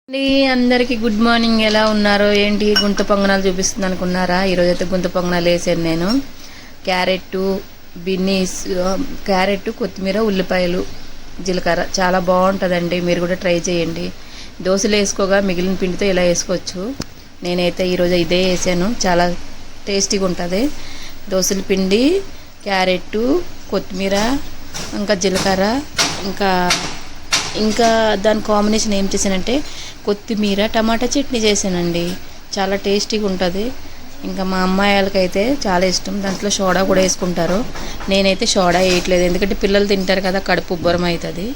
అందరికి good morning. ఎలా ఉన్నారో ఏంటి గుంత పొంగనాలు చూపిస్తుంది అనుకున్నారా? ఈరోజు అయితే గుంత పొంగనాలు వేసాను నేను. క్యారెట్, బిన్నీస్, క్యారెట్, కొత్తిమీర, ఉల్లిపాయలు, జీలకర్ర చాలా బాగుంటుందండి. మీరు కూడా ట్రై చేయండి. దోశలు వేసుకోగా మిగిలిన పిండితో ఇలా వేసుకోవచ్చు. నేనైతే ఈరోజు ఇదే వేసాను. చాలా టేస్టీగా ఉంటుంది. దోశల పిండి, క్యారెట్, కొత్తిమీర, ఇంకా జీలకర్ర, ఇంకా దాని కాంబినేషన్ ఏం చేశానంటే కొత్తిమీర టమాటా చట్నీ చేశానండి. చాలా టేస్టీగా ఉంటుంది. ఇంకా మా అమ్మాయిలకైతే చాలా ఇష్టం. దాంట్లో సోడా కూడా వేసుకుంటారు. నేనైతే సోడా వేయట్లేదు, ఎందుకంటే పిల్లలు తింటారు కదా, కడుపు ఉబ్బరం అవుతుంది.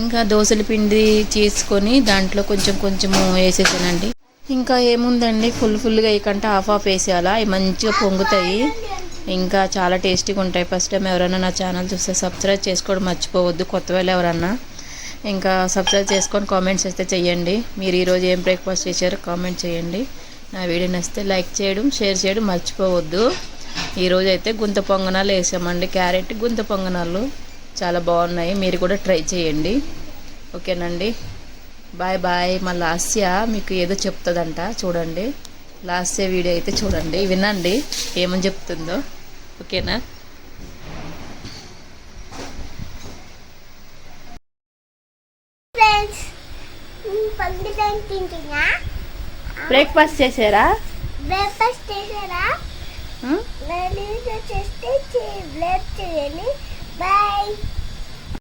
ఇంకా దోశల పిండి చేసుకొని దాంట్లో కొంచెము వేసేసానండి. ఇంకా ఏముందండి, ఫుల్గా వేయకంటే హాఫ్ వేసేయాలా. అవి మంచిగా పొంగుతాయి, ఇంకా చాలా టేస్టీగా ఉంటాయి. ఫస్ట్ టైం ఎవరైనా నా ఛానల్ చూస్తే సబ్స్క్రైబ్ చేసుకోవడం మర్చిపోవద్దు. కొత్త వాళ్ళు ఎవరన్నా ఇంకా సబ్స్క్రైబ్ చేసుకొని కామెంట్స్ అయితే చేయండి. మీరు ఈరోజు ఏం బ్రేక్ఫాస్ట్ చేశారో కామెంట్ చేయండి. నా వీడియో నచ్చితే లైక్ చేయడం, షేర్ చేయడం మర్చిపోవద్దు. ఈరోజు అయితే గుంత పొంగనాలు వేసామండి. క్యారెట్ గుంత పొంగనాలు చాలా బాగున్నాయి. మీరు కూడా ట్రై చేయండి. ఓకేనండి, బాయ్ బాయ్. మా లాస్య మీకు ఏదో చెప్తుందంట, చూడండి. లాస్య వీడియో అయితే చూడండి, వినండి ఏమని చెప్తుందో. ఓకేనా? బ్రేక్ఫాస్ట్ చేశారా? బాయ్.